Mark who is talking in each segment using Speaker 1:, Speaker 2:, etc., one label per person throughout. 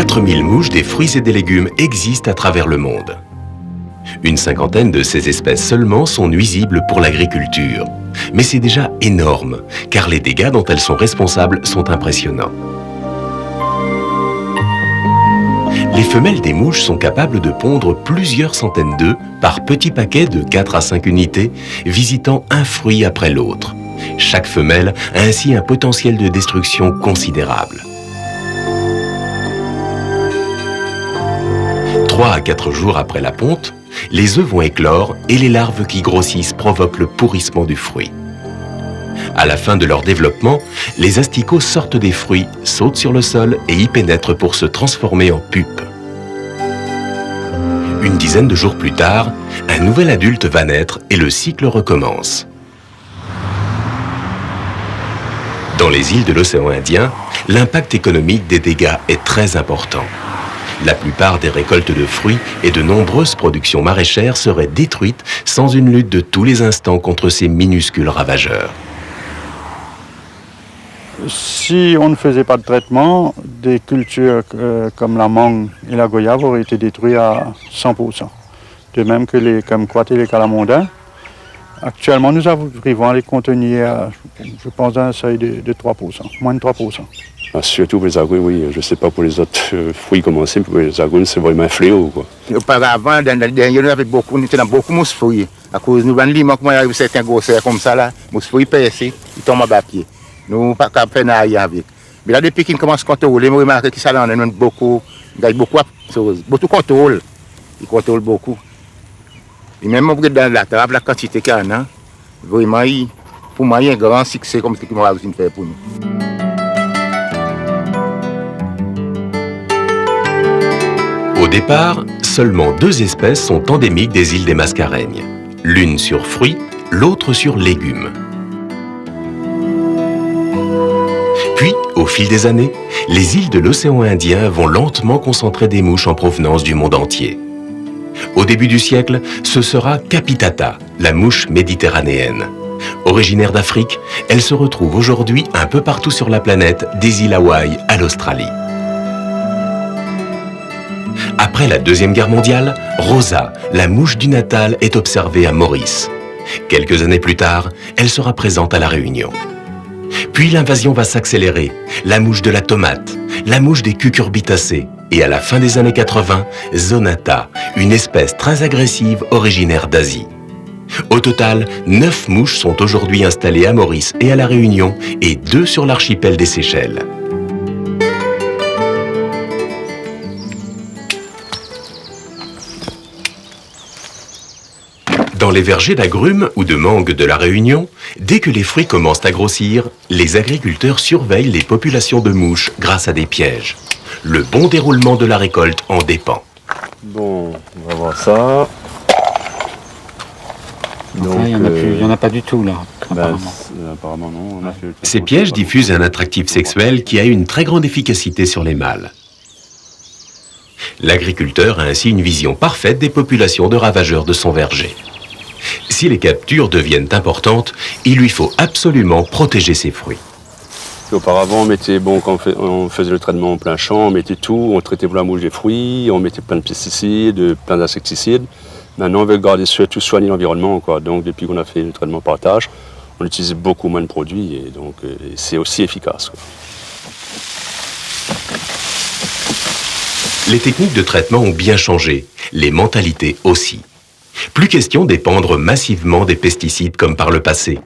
Speaker 1: 4000 mouches des fruits et des légumes existent à travers le monde. Une cinquantaine de ces espèces seulement sont nuisibles pour l'agriculture. Mais c'est déjà énorme, car les dégâts dont elles sont responsables sont impressionnants. Les femelles des mouches sont capables de pondre plusieurs centaines d'œufs par petits paquets de 4 à 5 unités, visitant un fruit après l'autre. Chaque femelle a ainsi un potentiel de destruction considérable. 3 à 4 jours après la ponte, les œufs vont éclore et les larves qui grossissent provoquent le pourrissement du fruit. À la fin de leur développement, les asticots sortent des fruits, sautent sur le sol et y pénètrent pour se transformer en pupe. Une dizaine de jours plus tard, un nouvel adulte va naître et le cycle recommence. Dans les îles de l'océan Indien, l'impact économique des dégâts est très important. La plupart des récoltes de fruits et de nombreuses productions maraîchères seraient détruites sans une lutte de tous les instants contre ces minuscules ravageurs.
Speaker 2: Si on ne faisait pas de traitement, des cultures comme la mangue et la goyave auraient été détruites à 100%. De même que les kumquats et les calamondins. Actuellement, nous arrivons à les contenir, je pense, à un seuil de 3%, moins de 3%.
Speaker 3: Surtout pour les agrumes, oui. Je ne sais pas pour les autres fruits comment c'est, mais pour les agrumes, c'est vraiment un fléau, quoi.
Speaker 4: Auparavant, dans les derniers, nous étions dans beaucoup de mousse fruits. À cause de nous, quand il arrive certains grosseurs comme ça, là, mousse fruits percés, ils tombent à bas pied. Nous ne pouvons pas faire rien avec. Mais là, depuis qu'ils commencent à contrôler, je remarque que ça là, on a beaucoup de choses. Beaucoup de contrôle. Ils contrôlent beaucoup. Et même dans la table, la quantité qu'il y en a, vraiment, pour moi, il y a un grand succès comme ce qu'ils m'ont fait pour nous.
Speaker 1: Au départ, seulement 2 espèces sont endémiques des îles des Mascareignes. L'une sur fruits, l'autre sur légumes. Puis, au fil des années, les îles de l'océan Indien vont lentement concentrer des mouches en provenance du monde entier. Au début du siècle, ce sera Capitata, la mouche méditerranéenne. Originaire d'Afrique, elle se retrouve aujourd'hui un peu partout sur la planète, des îles Hawaï à l'Australie. Après la Deuxième Guerre mondiale, Rosa, la mouche du Natal, est observée à Maurice. Quelques années plus tard, elle sera présente à La Réunion. Puis l'invasion va s'accélérer, la mouche de la tomate, la mouche des cucurbitacées, et à la fin des années 80, Zonata, une espèce très agressive originaire d'Asie. Au total, 9 mouches sont aujourd'hui installées à Maurice et à La Réunion, et 2 sur l'archipel des Seychelles. Dans les vergers d'agrumes ou de mangue de La Réunion, dès que les fruits commencent à grossir, les agriculteurs surveillent les populations de mouches grâce à des pièges. Le bon déroulement de la récolte en dépend.
Speaker 3: Bon, on va voir ça.
Speaker 5: Donc, il n'y en a pas du tout, là, apparemment.
Speaker 3: Apparemment, non.
Speaker 1: Ces pièges diffusent un attractif sexuel qui a une très grande efficacité sur les mâles. L'agriculteur a ainsi une vision parfaite des populations de ravageurs de son verger. Si les captures deviennent importantes, il lui faut absolument protéger ses fruits.
Speaker 3: Auparavant, on mettait, quand on faisait le traitement en plein champ, on mettait tout, on traitait pour la mouche des fruits, on mettait plein de pesticides, plein d'insecticides. Maintenant, on veut garder surtout soigner l'environnement, quoi. Donc, depuis qu'on a fait le traitement par tâche, on utilise beaucoup moins de produits et donc c'est aussi efficace, quoi.
Speaker 1: Les techniques de traitement ont bien changé, les mentalités aussi. Plus question d'épandre massivement des pesticides comme par le passé.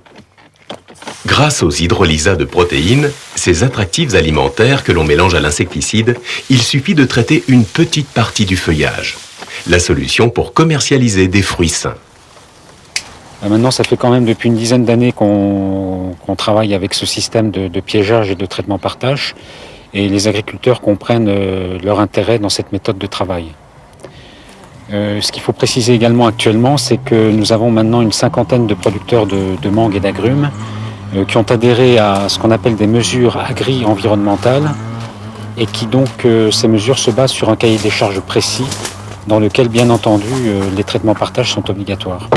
Speaker 1: Grâce aux hydrolysats de protéines, ces attractifs alimentaires que l'on mélange à l'insecticide, il suffit de traiter une petite partie du feuillage. La solution pour commercialiser des fruits sains.
Speaker 5: Maintenant, ça fait quand même depuis une dizaine d'années qu'on travaille avec ce système de piégeage et de traitement par tâche. Et les agriculteurs comprennent leur intérêt dans cette méthode de travail. Ce qu'il faut préciser également actuellement, c'est que nous avons maintenant une cinquantaine de producteurs de mangue et d'agrumes qui ont adhéré à ce qu'on appelle des mesures agri-environnementales et qui donc, ces mesures se basent sur un cahier des charges précis dans lequel, bien entendu, les traitements par tâche sont obligatoires.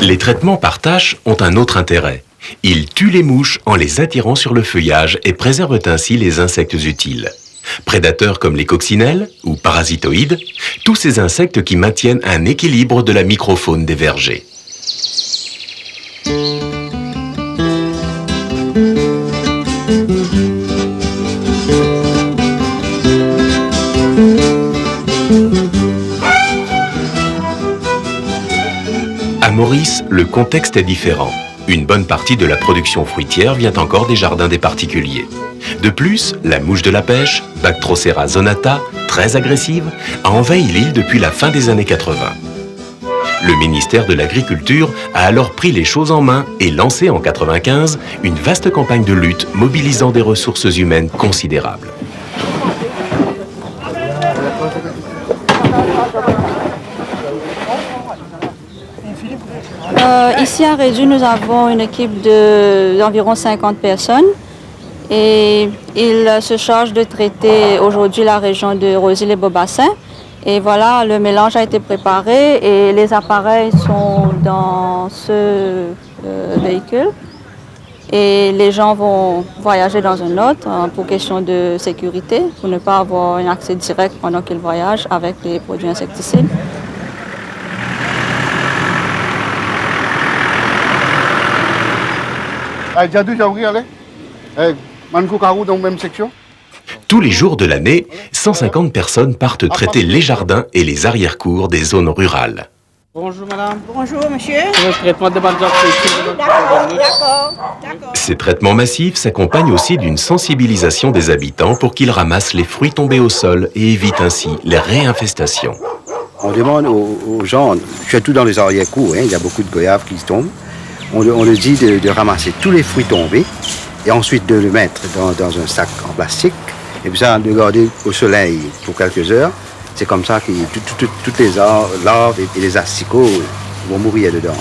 Speaker 1: Les traitements par tâche ont un autre intérêt. Ils tuent les mouches en les attirant sur le feuillage et préservent ainsi les insectes utiles. Prédateurs comme les coccinelles ou parasitoïdes, tous ces insectes qui maintiennent un équilibre de la microfaune des vergers. À Maurice, le contexte est différent. Une bonne partie de la production fruitière vient encore des jardins des particuliers. De plus, la mouche de la pêche, Bactrocera zonata, très agressive, a envahi l'île depuis la fin des années 80. Le ministère de l'Agriculture a alors pris les choses en main et lancé en 1995 une vaste campagne de lutte mobilisant des ressources humaines considérables.
Speaker 6: Ici à Rédu, nous avons une équipe d'environ 50 personnes et ils se chargent de traiter aujourd'hui la région de Rosy-les-Beaubassins. Et voilà, le mélange a été préparé et les appareils sont dans ce véhicule. Et les gens vont voyager dans un autre pour question de sécurité, pour ne pas avoir un accès direct pendant qu'ils voyagent avec les produits insecticides.
Speaker 1: Tous les jours de l'année, 150 personnes partent traiter les jardins et les arrière-cours des zones rurales.
Speaker 7: Bonjour madame.
Speaker 8: Bonjour monsieur.
Speaker 7: Le traitement de bandes
Speaker 8: D'accord.
Speaker 1: Ces traitements massifs s'accompagnent aussi d'une sensibilisation des habitants pour qu'ils ramassent les fruits tombés au sol et évitent ainsi les réinfestations.
Speaker 9: On demande aux gens, surtout dans les arrière-cours, il y a beaucoup de goyaves qui tombent, on leur dit de ramasser tous les fruits tombés et ensuite de le mettre dans un sac en plastique et puis ça, de le garder au soleil pour quelques heures. C'est comme ça que toutes les larves et les asticots vont mourir dedans.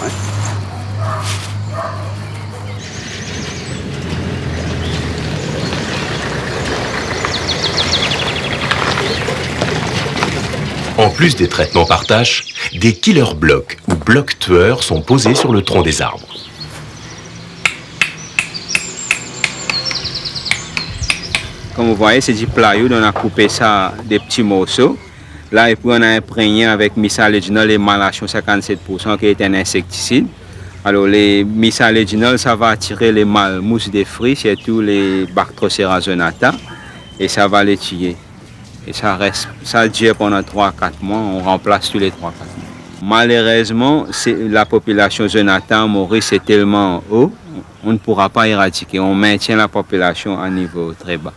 Speaker 1: En plus des traitements par tâche, des killer blocs ou blocs tueurs sont posés sur le tronc des arbres.
Speaker 10: Comme vous voyez, c'est du plywood, on a coupé ça des petits morceaux. Là, et puis on a imprégné avec misalédinol et malation 57% qui est un insecticide. Alors, les misalédinol, ça va attirer les mâles mousses des fruits, surtout les Bactrocera zonata, et ça va les tuer. Et ça dure pendant 3 à 4 mois, on remplace tous les 3 à 4 mois. Malheureusement, la population zonata en Maurice est tellement haut, on ne pourra pas éradiquer. On maintient la population à un niveau très bas.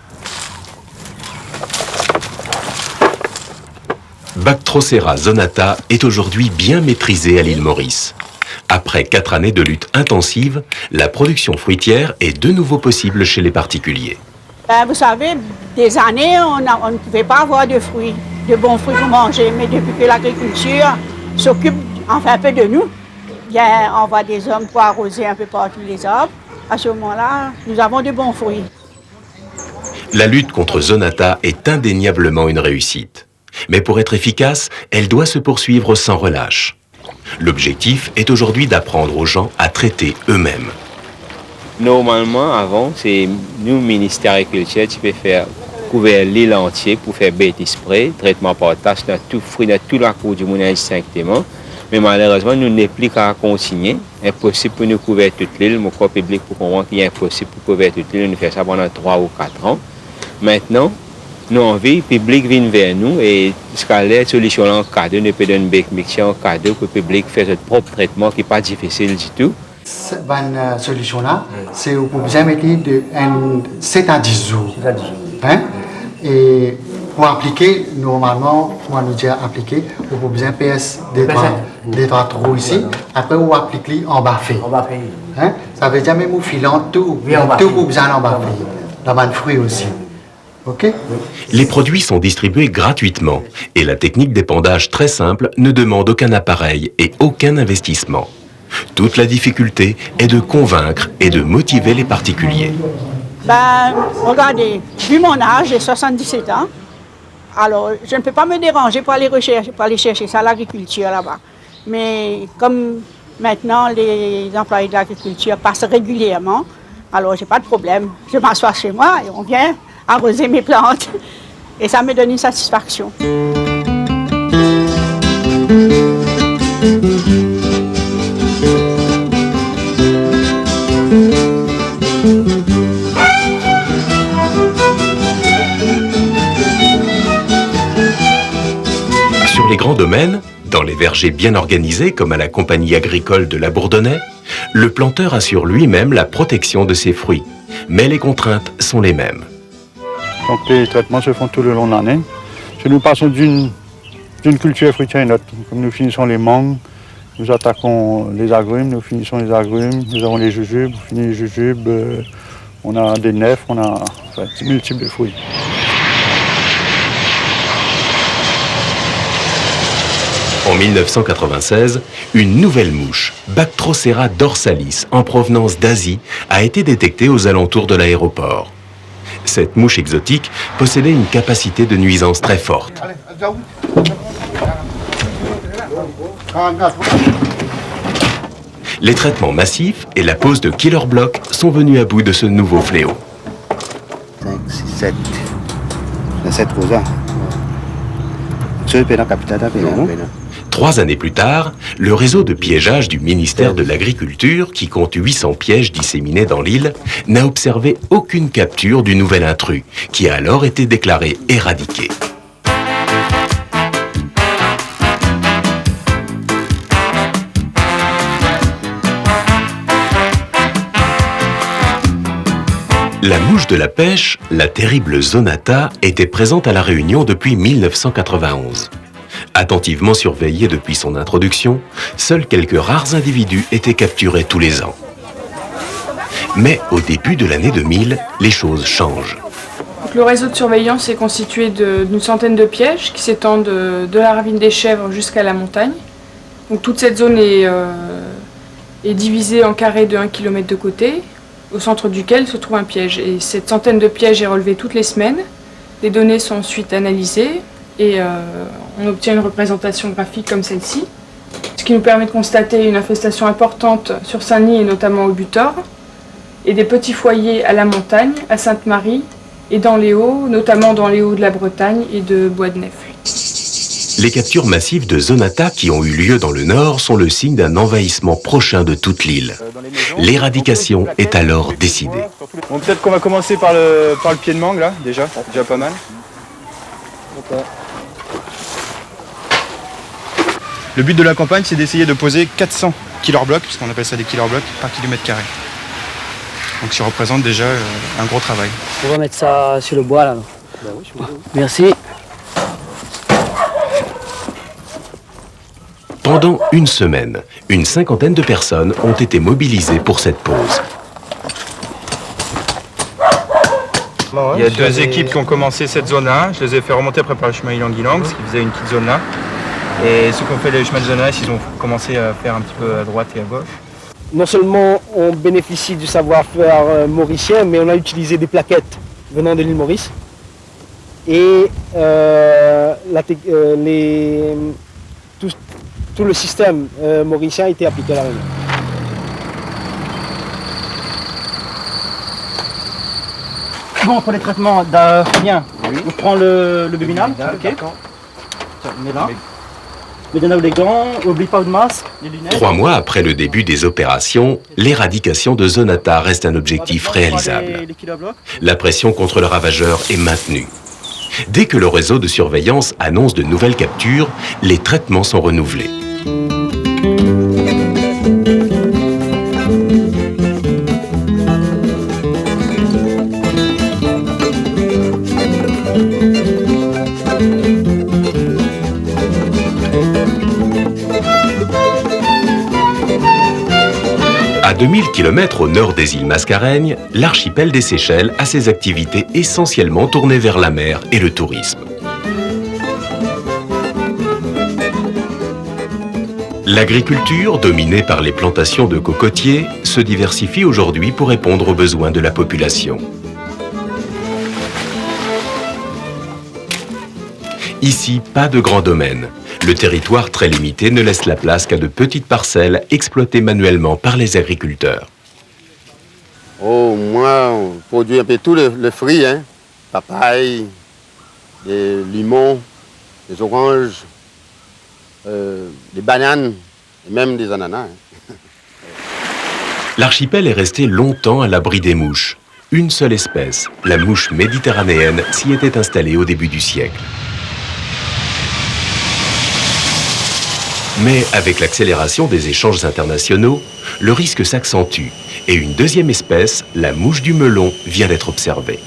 Speaker 1: Bactrocera zonata est aujourd'hui bien maîtrisée à l'île Maurice. Après 4 années de lutte intensive, la production fruitière est de nouveau possible chez les particuliers.
Speaker 8: Vous savez, des années, on ne pouvait pas avoir de fruits, de bons fruits pour manger. Mais depuis que l'agriculture s'occupe enfin un peu de nous, on voit des hommes pour arroser un peu partout les arbres. À ce moment-là, nous avons de bons fruits.
Speaker 1: La lutte contre zonata est indéniablement une réussite. Mais pour être efficace, elle doit se poursuivre sans relâche. L'objectif est aujourd'hui d'apprendre aux gens à traiter eux-mêmes.
Speaker 10: Normalement, avant, c'est nous, ministère de l'Agriculture, qui peut faire couvrir l'île entière pour faire bait spray, traitement par tâche dans tout fruit, dans tout la cour du monde indistinctement. Mais malheureusement, nous n'avons plus qu'à consigner. Impossible pour nous couvrir toute l'île. Mon corps public pour comprendre qu'il est impossible pour couvrir toute l'île. Nous faisons ça pendant 3 ou 4 ans. Maintenant, nous envie, le public vient vers nous et ce qu'à l'air solution en cadeau, nous pouvons donner une mixture en cadeau pour que le public fasse son propre traitement qui n'est pas difficile du tout.
Speaker 11: Cette solution-là, c'est pour bien mettre de 7 à 10 jours. Et pour appliquer, normalement, moi nous dire appliquer, vous pouvez bien PS des 3 trous ici, après vous appliquez en baffé. Ça veut dire même vous filant tout pour bien en baffé, dans le fruit aussi. Okay.
Speaker 1: Les produits sont distribués gratuitement et la technique d'épandage très simple ne demande aucun appareil et aucun investissement. Toute la difficulté est de convaincre et de motiver les particuliers.
Speaker 8: Regardez, vu mon âge, j'ai 77 ans, alors je ne peux pas me déranger pour aller chercher ça à l'agriculture là-bas. Mais comme Maintenant, les employés de l'agriculture passent régulièrement. Alors, j'ai pas de problème. Je m'assois chez moi et on vient arroser mes plantes. Et ça me donne une satisfaction.
Speaker 1: Sur les grands domaines, dans les vergers bien organisés comme à la compagnie agricole de la Bourdonnais, le planteur assure lui-même la protection de ses fruits. Mais les contraintes sont les mêmes.
Speaker 2: Donc les traitements se font tout le long de l'année. Nous passons d'une culture fruitière à une autre. Comme nous finissons les mangues, nous attaquons les agrumes, nous finissons les agrumes, nous avons les jujubes, on finit les jujubes, on a des nefs, on a multiples de fruits.
Speaker 1: En 1996, une nouvelle mouche, Bactrocera dorsalis, en provenance d'Asie, a été détectée aux alentours de l'aéroport. Cette mouche exotique possédait une capacité de nuisance très forte. Les traitements massifs et la pose de killer block sont venus à bout de ce nouveau fléau.
Speaker 9: 5, 6, 7. 7 Rosa.
Speaker 1: 3 années plus tard, le réseau de piégeage du ministère de l'Agriculture, qui compte 800 pièges disséminés dans l'île, n'a observé aucune capture du nouvel intrus, qui a alors été déclaré éradiqué. La mouche de la pêche, la terrible zonata, était présente à La Réunion depuis 1991. Attentivement surveillée depuis son introduction, seuls quelques rares individus étaient capturés tous les ans. Mais au début de l'année 2000, les choses changent.
Speaker 12: Donc, le réseau de surveillance est constitué d'une centaine de pièges qui s'étendent de la ravine des Chèvres jusqu'à la montagne. Donc, toute cette zone est divisée en carrés de 1 km de côté, au centre duquel se trouve un piège. Et cette centaine de pièges est relevée toutes les semaines. Les données sont ensuite analysées et on obtient une représentation graphique comme celle-ci, ce qui nous permet de constater une infestation importante sur Saint-Denis et notamment au Butor, et des petits foyers à la montagne, à Sainte-Marie et dans les Hauts, notamment dans les Hauts de la Bretagne et de Bois-de-Nef.
Speaker 1: Les captures massives de zonata qui ont eu lieu dans le Nord sont le signe d'un envahissement prochain de toute l'île. L'éradication est alors décidée.
Speaker 13: Bon, peut-être qu'on va commencer par le pied de mangue là, déjà, c'est déjà pas mal. Le but de la campagne, c'est d'essayer de poser 400 killer blocks, parce qu'on appelle ça des killer blocks, par kilomètre carré. Donc ça représente déjà un gros travail.
Speaker 14: On va mettre ça sur le bois là. Bah oui, merci.
Speaker 1: Pendant une semaine, une cinquantaine de personnes ont été mobilisées pour cette pause.
Speaker 13: Il y a 2 équipes qui ont commencé cette zone-là. Je les ai fait remonter après par le chemin Ilang-Ilang, parce qu'ils faisaient une petite zone là. Et ceux qui ont fait le chemin de zone Est, ils ont commencé à faire un petit peu à droite et à gauche.
Speaker 14: Non seulement on bénéficie du savoir-faire mauricien, mais on a utilisé des plaquettes venant de l'île Maurice. Et tout le système mauricien a été appliqué à La Réunion. Bon, pour les traitements bien, on prend le bubinal, ok. On met là. Mettez les gants, n'oublie pas de masque, les lunettes.
Speaker 1: 3 mois après le début des opérations, l'éradication de zonata reste un objectif réalisable. La pression contre le ravageur est maintenue. Dès que le réseau de surveillance annonce de nouvelles captures, les traitements sont renouvelés. À 2000 km au nord des îles Mascareignes, l'archipel des Seychelles a ses activités essentiellement tournées vers la mer et le tourisme. L'agriculture, dominée par les plantations de cocotiers, se diversifie aujourd'hui pour répondre aux besoins de la population. Ici, pas de grand domaine. Le territoire très limité ne laisse la place qu'à de petites parcelles exploitées manuellement par les agriculteurs.
Speaker 15: Oh, moi, on produit un peu tous les fruits, hein. Papaye, des limons, des oranges, des bananes et même des ananas. Hein.
Speaker 1: L'archipel est resté longtemps à l'abri des mouches. Une seule espèce, la mouche méditerranéenne, s'y était installée au début du siècle. Mais avec l'accélération des échanges internationaux, le risque s'accentue et une deuxième espèce, la mouche du melon, vient d'être observée.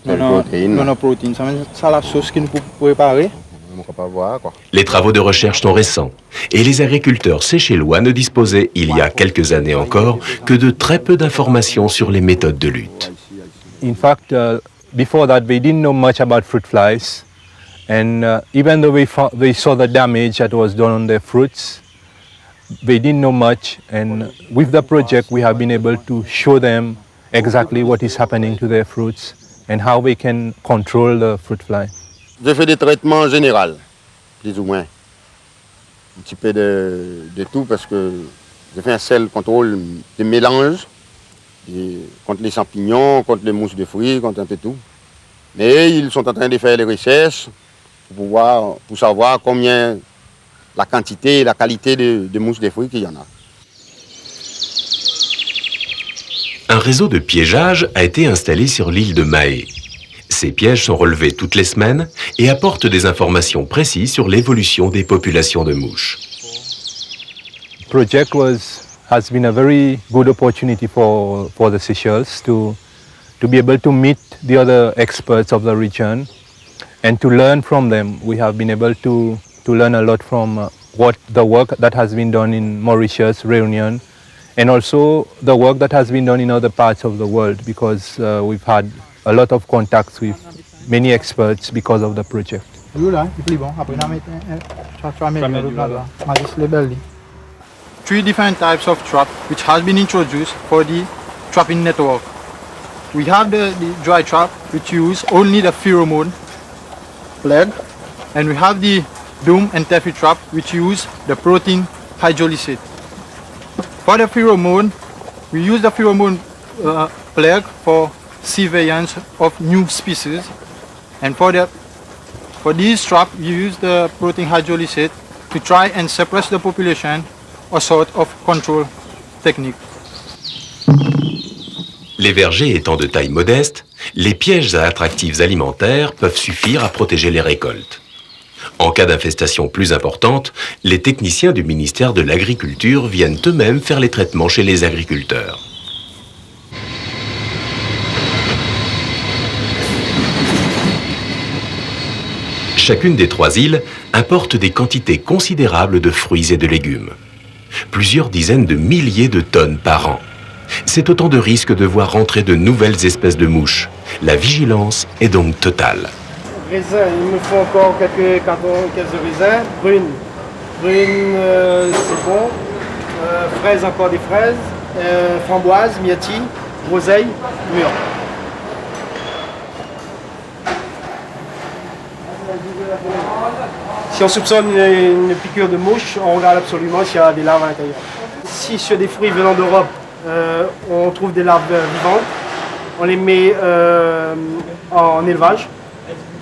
Speaker 14: Monoprotéine, ça la sauce que nous pouvons préparer.
Speaker 15: On ne peut pas voir, quoi.
Speaker 1: Les travaux de recherche sont récents et les agriculteurs séchellois ne disposaient, il y a quelques années encore, que de très peu d'informations sur les méthodes de lutte.
Speaker 16: In fact, before that, we didn't know much about fruit flies. And even though we saw the damage that was done on their fruits, they didn't know much. And with the project, we have been able to show them exactly what is happening to their fruits and how we can control the fruit fly.
Speaker 15: J'ai fait des traitements généraux, plus ou moins. Un petit peu de tout parce que j'ai fait un seul contrôle de mélange contre les champignons, contre les mousses de fruits, contre un peu tout. Mais ils sont en train de faire les recherches pour savoir combien, la quantité et la qualité de mousses de fruits qu'il y en a.
Speaker 1: Un réseau de piégeage a été installé sur l'île de Mahé. Ces pièges sont relevés toutes les semaines et apportent des informations précises sur l'évolution des populations de mouches.
Speaker 16: The project has been a very good opportunity for the Seychelles to be able to meet the other experts of the region and to learn from them. We have been able to learn a lot from what the work that has been done in Mauritius, Réunion, and also the work that has been done in other parts of the world because we've had a lot of contacts with many experts because of the project.
Speaker 2: Three different types of trap which has been introduced for the trapping network. We have the dry trap which use only the pheromone plague, and we have the doom and taffy trap which use the protein hydrolysate. For the pheromone, we use the pheromone plague for surveillance of new species, and for these traps we use the protein hydrolysate to try and suppress the population, a sort of control technique.
Speaker 1: Les vergers étant de taille modeste, les pièges à attractifs alimentaires peuvent suffire à protéger les récoltes. En cas d'infestation plus importante, les techniciens du ministère de l'Agriculture viennent eux-mêmes faire les traitements chez les agriculteurs. Chacune des trois îles importe des quantités considérables de fruits et de légumes. Plusieurs dizaines de milliers de tonnes par an. C'est autant de risques de voir rentrer de nouvelles espèces de mouches. La vigilance est donc totale.
Speaker 17: Raisin, il me faut encore quelques cartons, caisses de raisin. Prune, c'est bon. Fraises, encore des fraises. Framboises, myrtilles, groseilles, mûres. Si on soupçonne une piqûre de mouche, on regarde absolument s'il y a des larves à l'intérieur. Si sur des fruits venant d'Europe, on trouve des larves vivantes, on les met en élevage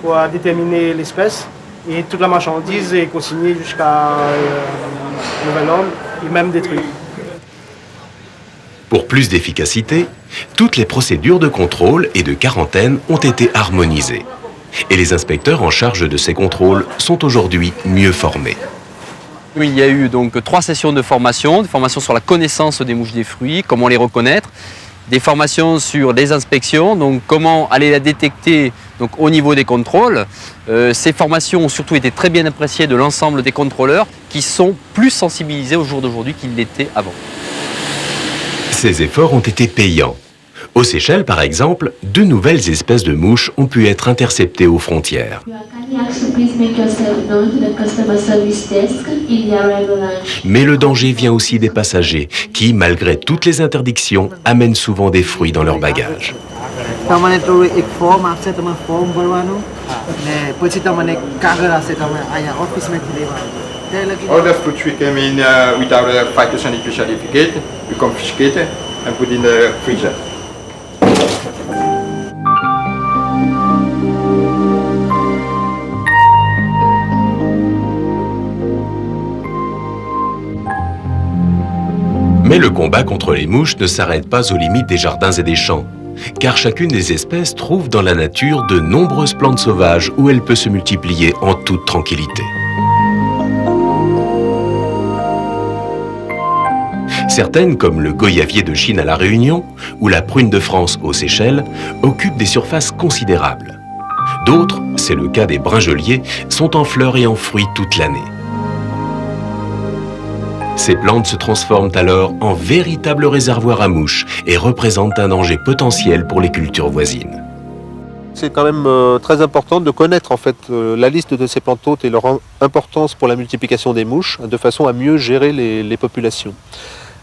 Speaker 17: pour déterminer l'espèce et toute la marchandise est consignée jusqu'à nouvel ordre et même détruite.
Speaker 1: Pour plus d'efficacité, toutes les procédures de contrôle et de quarantaine ont été harmonisées. Et les inspecteurs en charge de ces contrôles sont aujourd'hui mieux formés.
Speaker 18: Il y a eu donc 3 sessions de formation, des formations sur la connaissance des mouches des fruits, comment les reconnaître, des formations sur les inspections, donc comment aller la détecter donc, au niveau des contrôles. Ces formations ont surtout été très bien appréciées de l'ensemble des contrôleurs qui sont plus sensibilisés au jour d'aujourd'hui qu'ils l'étaient avant.
Speaker 1: Ces efforts ont été payants. Aux Seychelles, par exemple, 2 nouvelles espèces de mouches ont pu être interceptées aux frontières. Mais le danger vient aussi des passagers qui, malgré toutes les interdictions, amènent souvent des fruits dans leur bagage.
Speaker 19: તમને થોડું એક ફોર્મ આપશે તમે ફોર્મ ભરવાનું ને પછી તમને કાગળ હશે તમે અહીંયા ઓફિસમાંથી લેવાનું.
Speaker 20: Orders which we came in without a phytosanitary certificate, we confiscate and put in the freezer.
Speaker 1: Mais le combat contre les mouches ne s'arrête pas aux limites des jardins et des champs, car chacune des espèces trouve dans la nature de nombreuses plantes sauvages où elle peut se multiplier en toute tranquillité. Certaines, comme le goyavier de Chine à La Réunion ou la prune de France aux Seychelles, occupent des surfaces considérables. D'autres, c'est le cas des brinjeliers, sont en fleurs et en fruits toute l'année. Ces plantes se transforment alors en véritables réservoirs à mouches et représentent un danger potentiel pour les cultures voisines.
Speaker 21: C'est quand même très important de connaître en fait la liste de ces plantes hôtes et leur importance pour la multiplication des mouches, de façon à mieux gérer les populations.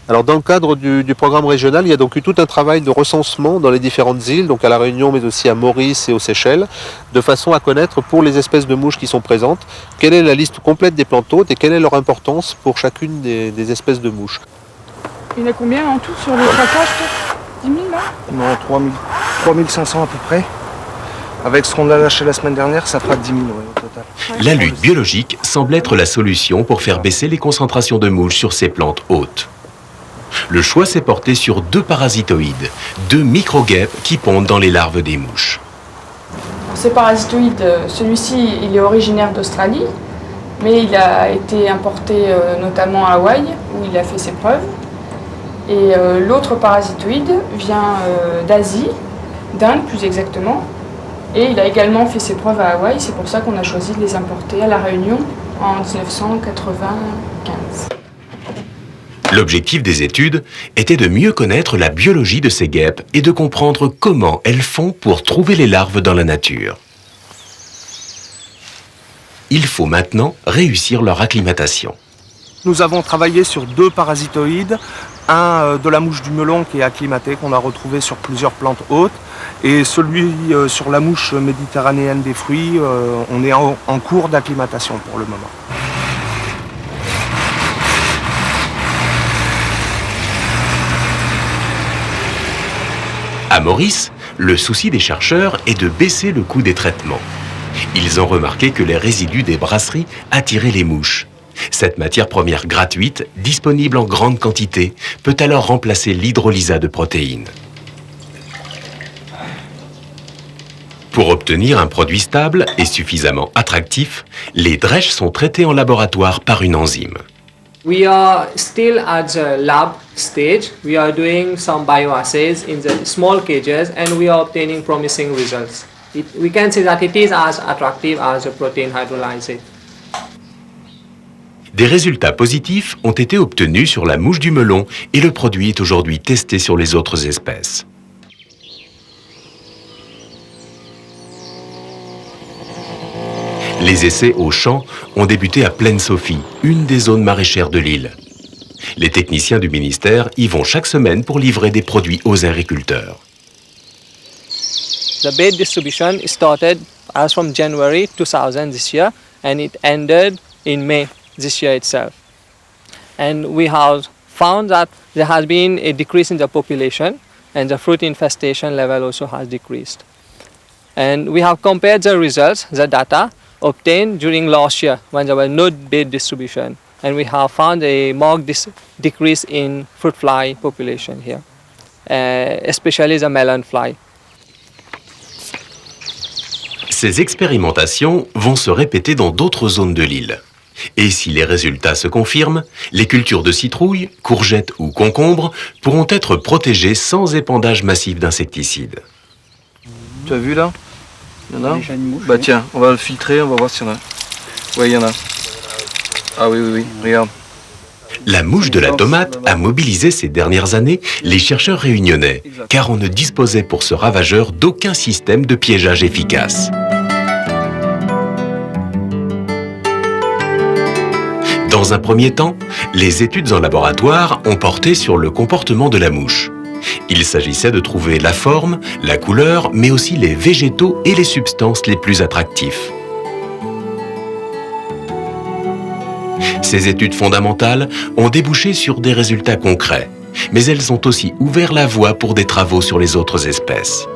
Speaker 21: Alors dans le cadre du programme régional, il y a donc eu tout un travail de recensement dans les différentes îles, donc à La Réunion mais aussi à Maurice et aux Seychelles, de façon à connaître pour les espèces de mouches qui sont présentes, quelle est la liste complète des plantes hôtes et quelle est leur importance pour chacune des espèces de mouches.
Speaker 12: Il y en a combien en tout sur les traquages? 10 000 là?
Speaker 17: Non, 3500 à peu près. Avec ce qu'on a lâché la semaine dernière, ça fera 10 000 au total.
Speaker 1: La lutte biologique semble être la solution pour faire baisser les concentrations de mouches sur ces plantes hôtes. Le choix s'est porté sur deux parasitoïdes, deux micro-guêpes qui pondent dans les larves des mouches.
Speaker 12: Ces parasitoïdes, celui-ci il est originaire d'Australie, mais il a été importé notamment à Hawaï, où il a fait ses preuves. Et l'autre parasitoïde vient d'Asie, d'Inde plus exactement, et il a également fait ses preuves à Hawaï, c'est pour ça qu'on a choisi de les importer à La Réunion en 1995.
Speaker 1: L'objectif des études était de mieux connaître la biologie de ces guêpes et de comprendre comment elles font pour trouver les larves dans la nature. Il faut maintenant réussir leur acclimatation.
Speaker 17: Nous avons travaillé sur deux parasitoïdes, un de la mouche du melon qui est acclimaté, qu'on a retrouvé sur plusieurs plantes hôtes, et celui sur la mouche méditerranéenne des fruits, on est en cours d'acclimatation pour le moment.
Speaker 1: À Maurice, le souci des chercheurs est de baisser le coût des traitements. Ils ont remarqué que les résidus des brasseries attiraient les mouches. Cette matière première gratuite, disponible en grande quantité, peut alors remplacer l'hydrolysa de protéines. Pour obtenir un produit stable et suffisamment attractif, les drèches sont traitées en laboratoire par une enzyme.
Speaker 22: We are still at the lab stage. We are doing some bioassays in the small cages and we are obtaining promising results. We can say that it is as attractive as a protein hydrolysate.
Speaker 1: Des résultats positifs ont été obtenus sur la mouche du melon et le produit est aujourd'hui testé sur les autres espèces. Les essais au champ ont débuté à Plaine Sophie, une des zones maraîchères de l'île. Les techniciens du ministère y vont chaque semaine pour livrer des produits aux agriculteurs.
Speaker 22: The bait distribution started as from January 2000 this year and it ended in May this year itself. And we have found that there has been a decrease in the population and the fruit infestation level also has decreased. And we have compared the results, the data, obtained during last year when there was no bait distribution, and we have found a marked decrease in fruit fly population here, especially the melon fly.
Speaker 1: Ces expérimentations vont se répéter dans d'autres zones de l'île. Et si les résultats se confirment, les cultures de citrouilles, courgettes ou concombres pourront être protégées sans épandage massif d'insecticides.
Speaker 23: Tu as vu là? Il y en a? Bah tiens, on va le filtrer, on va voir s'il y en a. Oui, il y en a. Ah oui, regarde.
Speaker 1: La mouche de la tomate a mobilisé ces dernières années les chercheurs réunionnais, car on ne disposait pour ce ravageur d'aucun système de piégeage efficace. Dans un premier temps, les études en laboratoire ont porté sur le comportement de la mouche. Il s'agissait de trouver la forme, la couleur, mais aussi les végétaux et les substances les plus attractifs. Ces études fondamentales ont débouché sur des résultats concrets, mais elles ont aussi ouvert la voie pour des travaux sur les autres espèces.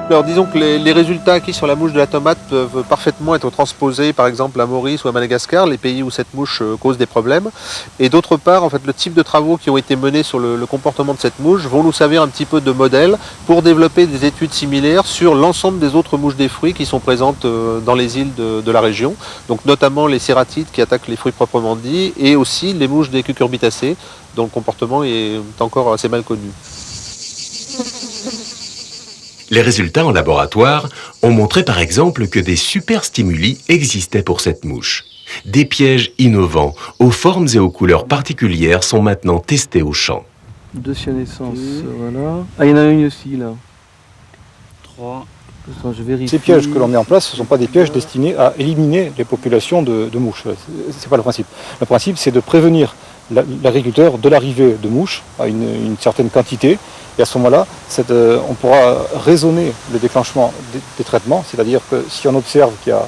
Speaker 21: Alors disons que les résultats acquis sur la mouche de la tomate peuvent parfaitement être transposés par exemple à Maurice ou à Madagascar, les pays où cette mouche cause des problèmes. Et d'autre part, en fait, le type de travaux qui ont été menés sur le comportement de cette mouche vont nous servir un petit peu de modèle pour développer des études similaires sur l'ensemble des autres mouches des fruits qui sont présentes dans les îles de la région. Donc notamment les cératides qui attaquent les fruits proprement dits et aussi les mouches des cucurbitacées dont le comportement est encore assez mal connu.
Speaker 1: Les résultats en laboratoire ont montré par exemple que des superstimuli existaient pour cette mouche. Des pièges innovants, aux formes et aux couleurs particulières sont maintenant testés au champ.
Speaker 23: 2 naissance, voilà. Ah, il y en a une aussi là. 3. Attends, je vérifie.
Speaker 3: Ces pièges que l'on met en place, ce ne sont pas des pièges destinés à éliminer les populations de mouches. Ce n'est pas le principe. Le principe, c'est de prévenir l'agriculteur de l'arrivée de mouches à une certaine quantité. Et à ce moment-là, on pourra raisonner le déclenchement des traitements, c'est-à-dire que si on observe qu'il y a